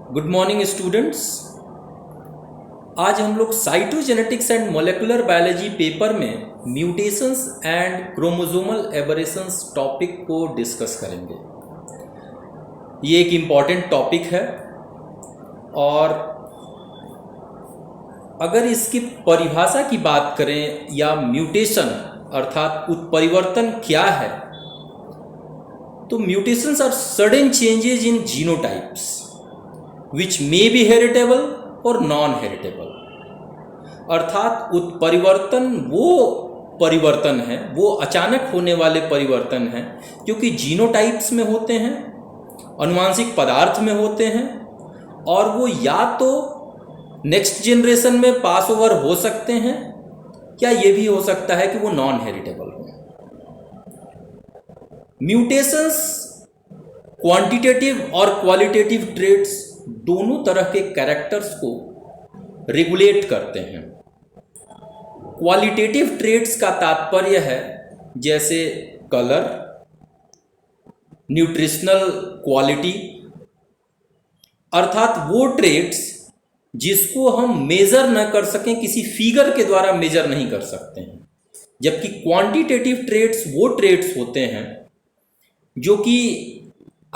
Good morning students. आज हम लोग cytogenetics and molecular biology paper में mutations and chromosomal aberrations topic को डिस्कस करेंगे। ये एक इम्पॉर्टेंट टॉपिक है और अगर इसकी परिभाषा की बात करें या म्यूटेशन अर्थात उत्परिवर्तन क्या है, तो mutations are sudden changes in genotypes which may be heritable और नॉन हेरिटेबल। अर्थात उत्परिवर्तन वो परिवर्तन है, वो अचानक होने वाले परिवर्तन हैं जो कि जीनोटाइप्स में होते हैं, अनुवांशिक पदार्थ में होते हैं, और वो या तो नेक्स्ट जनरेशन में पास ओवर हो सकते हैं या ये भी हो सकता है कि वो नॉन हेरिटेबल हो। म्यूटेशंस क्वांटिटेटिव और क्वालिटेटिव ट्रेट्स दोनों तरह के कैरेक्टर्स को रेगुलेट करते हैं। क्वालिटेटिव ट्रेट्स का तात्पर्य है जैसे कलर, न्यूट्रिशनल क्वालिटी, अर्थात वो ट्रेट्स जिसको हम मेजर न कर सकें, किसी फिगर के द्वारा मेजर नहीं कर सकते हैं। जबकि क्वांटिटेटिव ट्रेट्स वो ट्रेट्स होते हैं जो कि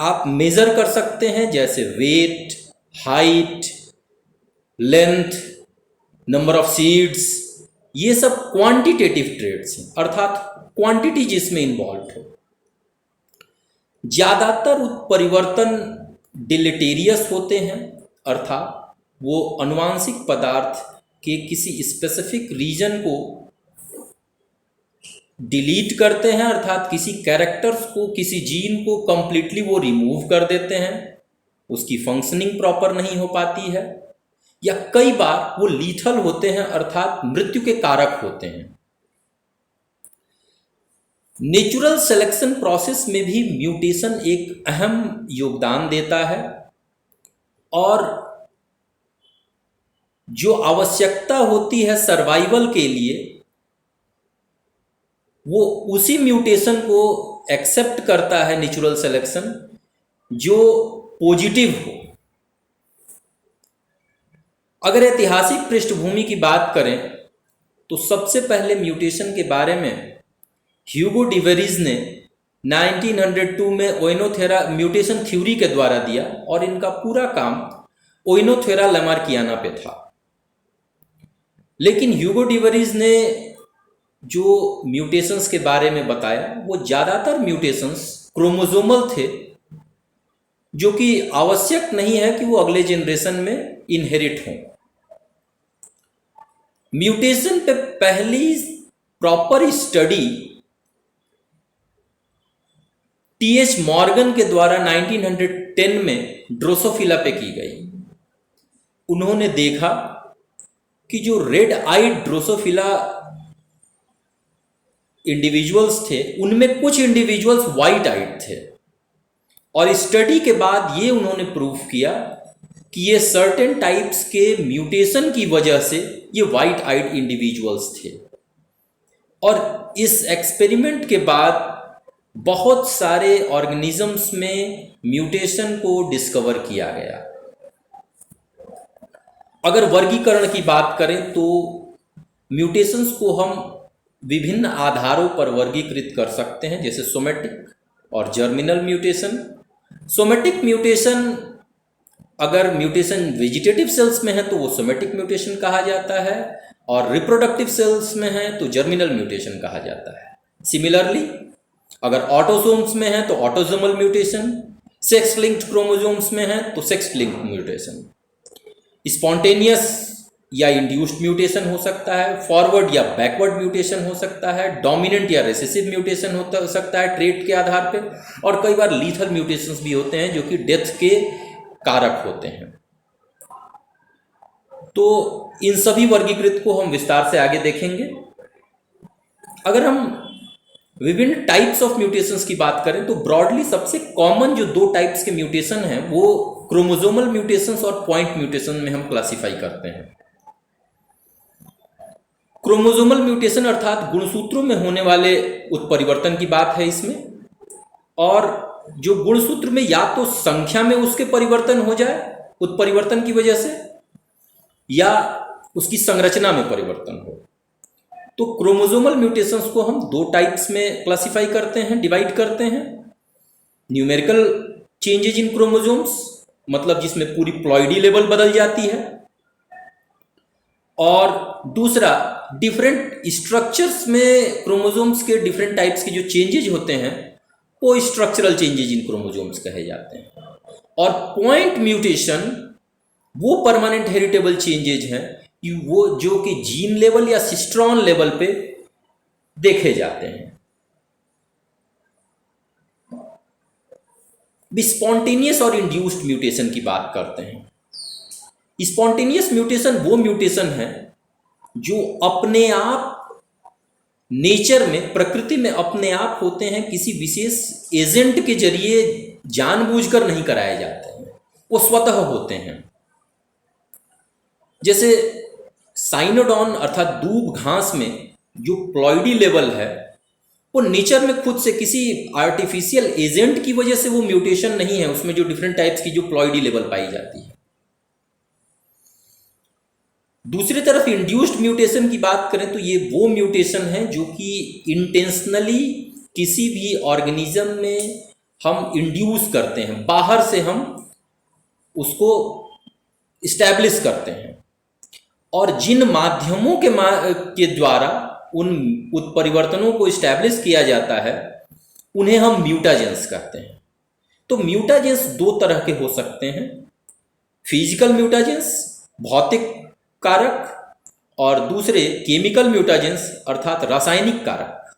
आप मेजर कर सकते हैं, जैसे weight, height, length, number of seeds. ये सब क्वांटिटेटिव ट्रेट्स हैं, अर्थात क्वांटिटी जिसमें इन्वॉल्व हो। ज़्यादातर उत्परिवर्तन डिलेटेरियस होते हैं, अर्थात वो अनुवांशिक पदार्थ के किसी स्पेसिफिक रीजन को डिलीट करते हैं, अर्थात किसी कैरेक्टर्स को, किसी जीन को कंप्लीटली वो रिमूव कर देते हैं, उसकी फंक्शनिंग प्रॉपर नहीं हो पाती है, या कई बार वो लीथल होते हैं, अर्थात मृत्यु के कारक होते हैं। नेचुरल सिलेक्शन प्रोसेस में भी म्यूटेशन एक अहम योगदान देता है और जो आवश्यकता होती है सर्वाइवल के लिए, वो उसी म्यूटेशन को एक्सेप्ट करता है नेचुरल सिलेक्शन जो पॉजिटिव हो। अगर ऐतिहासिक पृष्ठभूमि की बात करें तो सबसे पहले म्यूटेशन के बारे में ह्यूगो डिवेरिज ने 1902 में ओइनोथेरा म्यूटेशन थ्योरी के द्वारा दिया और इनका पूरा काम ओइनोथेरा लमार्कियाना पे था। लेकिन ह्यूगो डिवेरिज ने जो म्यूटेशंस के बारे में बताया वो ज़्यादातर म्यूटेशंस क्रोमोसोमल थे, जो कि आवश्यक नहीं है कि वो अगले जनरेशन में इनहेरिट हों। म्यूटेशन पे पहली प्रॉपर स्टडी टीएच मॉर्गन के द्वारा 1910 में ड्रोसोफिला पे की गई। उन्होंने देखा कि जो रेड आइड ड्रोसोफिला इंडिविजुअल्स थे उनमें कुछ इंडिविजुअल्स वाइट आइड थे, और स्टडी के बाद ये उन्होंने प्रूफ किया कि ये सर्टेन टाइप्स के म्यूटेशन की वजह से ये वाइट आइड इंडिविजुअल्स थे। और इस एक्सपेरिमेंट के बाद बहुत सारे ऑर्गेनिजम्स में म्यूटेशन को डिस्कवर किया गया। अगर वर्गीकरण की बात करें तो म्यूटेशंस को हम विभिन्न आधारों पर वर्गीकृत कर सकते हैं, जैसे सोमेटिक और जर्मिनल म्यूटेशन। सोमेटिक म्यूटेशन, अगर म्यूटेशन वेजिटेटिव सेल्स में है तो वो सोमेटिक म्यूटेशन कहा जाता है, और रिप्रोडक्टिव सेल्स में है तो जर्मिनल म्यूटेशन कहा जाता है। सिमिलरली अगर ऑटोसोम्स में है तो autosomal mutation, sex linked chromosomes में है तो सेक्स लिंक्ड म्यूटेशन, स्पॉन्टेनियस या इंड्यूस्ड म्यूटेशन हो सकता है, फॉरवर्ड या बैकवर्ड म्यूटेशन हो सकता है, डोमिनेंट या रिसेसिव म्यूटेशन हो सकता है ट्रेट के आधार पे, और कई बार लीथल म्यूटेशंस भी होते हैं जो कि डेथ के कारक होते हैं। तो इन सभी वर्गीकृत को हम विस्तार से आगे देखेंगे। अगर हम विभिन्न टाइप्स ऑफ म्यूटेशंस की बात करें तो ब्रॉडली सबसे कॉमन जो दो टाइप्स के म्यूटेशन हैं वो क्रोमोसोमल म्यूटेशंस और पॉइंट म्यूटेशन में हम क्लासिफाई करते हैं। क्रोमोसोमल म्यूटेशन अर्थात गुणसूत्रों में होने वाले उत्परिवर्तन की बात है इसमें, और जो गुणसूत्र में या तो संख्या में उसके परिवर्तन हो जाए, उत्परिवर्तन की वजह से या उसकी संरचना में परिवर्तन हो। तो क्रोमोसोमल म्यूटेशंस को हम दो टाइप्स में क्लासिफाई करते हैं, डिवाइड करते हैं। न्यूमेरिकल चेंजेज इन क्रोमोसोम्स, मतलब जिसमें पूरी प्लॉइडी लेवल बदल जाती है, और दूसरा डिफरेंट स्ट्रक्चर्स में क्रोमोसोम्स के डिफरेंट टाइप्स के जो चेंजेज होते हैं वो स्ट्रक्चरल चेंजेज इन क्रोमोसोम्स कहे जाते हैं। और पॉइंट म्यूटेशन वो परमानेंट हेरिटेबल चेंजेज हैं वो जो कि जीन लेवल या सिस्ट्रॉन लेवल पे देखे जाते हैं। स्पॉन्टेनियस और इंड्यूस्ड म्यूटेशन की बात करते हैं। स्पॉन्टेनियस म्यूटेशन वो म्यूटेशन है जो अपने आप नेचर में, प्रकृति में अपने आप होते हैं, किसी विशेष एजेंट के जरिए जानबूझकर नहीं कराए जाते हैं, वो स्वतः होते हैं। जैसे साइनोडॉन अर्थात दूब घास में जो प्लॉइडी लेवल है वो नेचर में खुद से किसी आर्टिफिशियल एजेंट की वजह से वो म्यूटेशन नहीं है, उसमें जो डिफरेंट टाइप्स की जो प्लॉइडी लेवल पाई जाती है। दूसरी तरफ इंड्यूस्ड म्यूटेशन की बात करें तो ये वो म्यूटेशन है जो कि इंटेंशनली किसी भी ऑर्गेनिज्म में हम इंड्यूस करते हैं, बाहर से हम उसको इस्टेब्लिश करते हैं, और जिन माध्यमों के द्वारा उन उत्परिवर्तनों को इस्टेब्लिश किया जाता है उन्हें हम म्यूटाजेंस कहते हैं। तो म्यूटाजेंस दो तरह के हो सकते हैं, फिजिकल म्यूटाजेंस भौतिक कारक, और दूसरे केमिकल म्यूटाजेंस अर्थात रासायनिक कारक।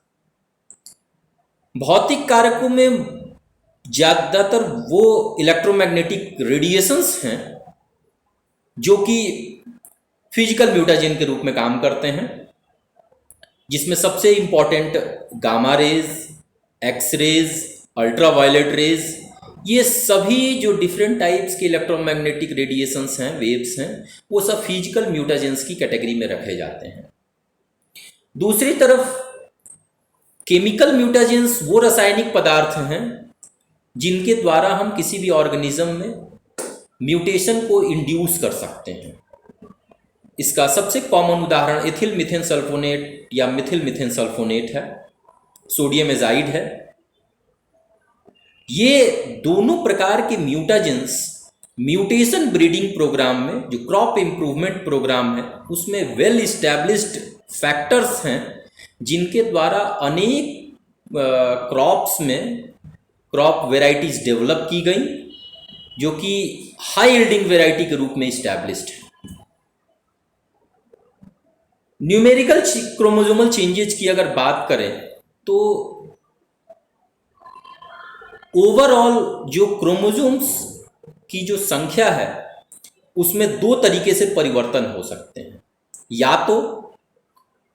भौतिक कारकों में ज़्यादातर वो इलेक्ट्रोमैग्नेटिक रेडिएशंस हैं जो कि फिजिकल म्यूटाजेन के रूप में काम करते हैं, जिसमें सबसे important gamma rays, x rays, ultraviolet rays, ये सभी जो डिफरेंट टाइप्स के इलेक्ट्रोमैग्नेटिक रेडिएशंस हैं, वेव्स हैं, वो सब फिजिकल म्यूटाजेंस की कैटेगरी में रखे जाते हैं। दूसरी तरफ केमिकल म्यूटाजेंस वो रासायनिक पदार्थ हैं जिनके द्वारा हम किसी भी ऑर्गेनिज्म में म्यूटेशन को इंड्यूस कर सकते हैं। इसका सबसे कॉमन उदाहरण एथिल मीथेन सल्फोनेट या मिथिल मीथेन सल्फोनेट है, सोडियम एजाइड है। ये दोनों प्रकार के म्यूटाजेंस म्यूटेशन ब्रीडिंग प्रोग्राम में, जो क्रॉप इंप्रूवमेंट प्रोग्राम है, उसमें वेल इस्टेब्लिश्ड फैक्टर्स हैं जिनके द्वारा अनेक क्रॉप्स में क्रॉप वेराइटीज डेवलप की गई जो कि हाई यील्डिंग वेराइटी के रूप में इस्टेब्लिश्ड है। न्यूमेरिकल क्रोमोसोमल चेंजेज की अगर बात करें तो ओवरऑल जो क्रोमोसोम्स की जो संख्या है उसमें दो तरीके से परिवर्तन हो सकते हैं। या तो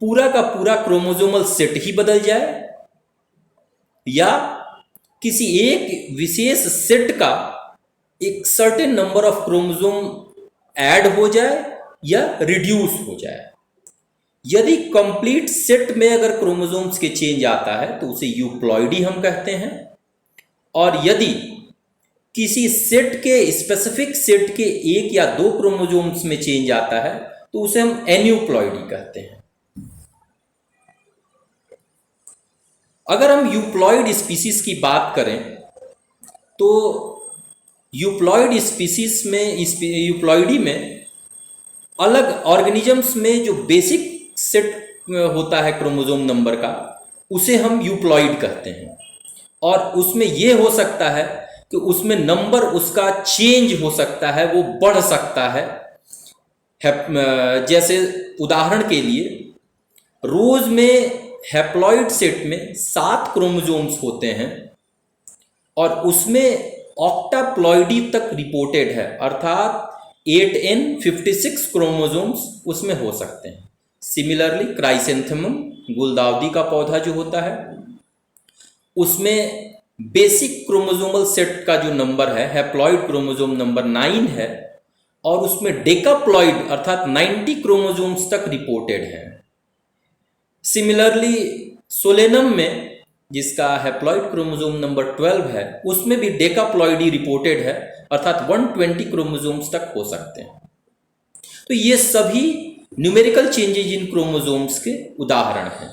पूरा का पूरा क्रोमोसोमल सेट ही बदल जाए, या किसी एक विशेष सेट का एक certain number of chromosome add हो जाए या रिड्यूस हो जाए। यदि कंप्लीट सेट में अगर क्रोमोसोम्स के चेंज आता है तो उसे यूप्लॉइडी हम कहते हैं, और यदि किसी सेट के स्पेसिफिक सेट के एक या दो क्रोमोसोम्स में चेंज आता है तो उसे हम एन्यूप्लॉइडी कहते हैं। अगर हम यूप्लॉइड स्पीसीज की बात करें तो यूप्लॉइड स्पीसीज में, यूप्लॉइडी में अलग ऑर्गेनिजम्स में जो बेसिक सेट होता है क्रोमोसोम नंबर का उसे हम यूप्लॉइड कहते हैं, और उसमें यह हो सकता है कि उसमें नंबर उसका चेंज हो सकता है, वो बढ़ सकता है। जैसे उदाहरण के लिए रोज में हैप्लॉइड सेट में 7 क्रोमोसोम्स होते हैं और उसमें ऑक्टाप्लॉइडी तक रिपोर्टेड है, अर्थात 8n56 क्रोमोसोम्स उसमें हो सकते हैं। सिमिलरली क्राइसेंथेमम, गुलदाउदी का पौधा जो होता है, उसमें बेसिक क्रोमोसोमल सेट का जो नंबर है हैप्लॉइड क्रोमोसोम नंबर 9 है, और उसमें डेकाप्लॉइड अर्थात 90 क्रोमोसोम्स तक रिपोर्टेड है। सिमिलरली सोलेनम में जिसका हैप्लॉइड क्रोमोसोम नंबर 12 है उसमें भी डेकाप्लॉइडी रिपोर्टेड है, अर्थात 120 क्रोमोसोम्स तक हो सकते हैं। तो ये सभी न्यूमेरिकल चेंजेज इन क्रोमोसोम्स के उदाहरण हैं।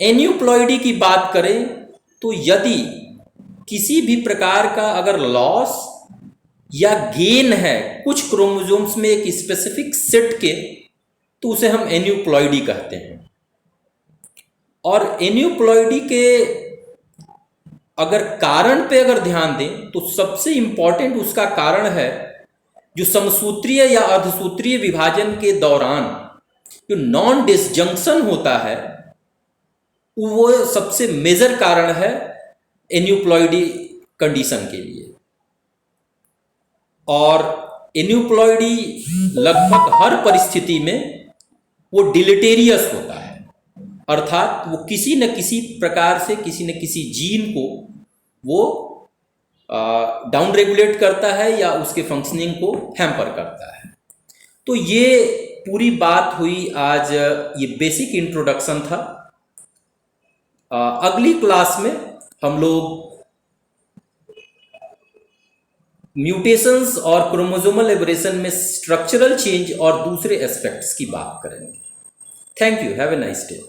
एन्यूप्लॉइडी की बात करें तो यदि किसी भी प्रकार का अगर लॉस या गेन है कुछ क्रोमोसोम्स में एक स्पेसिफिक सेट के, तो उसे हम एन्यूप्लॉइडी कहते हैं। और एन्यूप्लॉइडी के अगर कारण पे अगर ध्यान दें तो सबसे इंपॉर्टेंट उसका कारण है जो समसूत्रीय या अर्धसूत्रीय विभाजन के दौरान जो नॉन डिसजंक्शन होता है, वो सबसे मेजर कारण है एन्यूप्लॉइडी कंडीशन के लिए। और एन्यूप्लॉइडी लगभग हर परिस्थिति में वो डिलेटेरियस होता है, अर्थात वो किसी न किसी प्रकार से किसी न किसी जीन को वो डाउन रेगुलेट करता है या उसके फंक्शनिंग को हैम्पर करता है। तो ये पूरी बात हुई आज, ये बेसिक इंट्रोडक्शन था। अगली क्लास में हम लोग म्यूटेशंस और क्रोमोसोमल एबरेशन में स्ट्रक्चरल चेंज और दूसरे एस्पेक्ट्स की बात करेंगे। Thank you, have a nice day.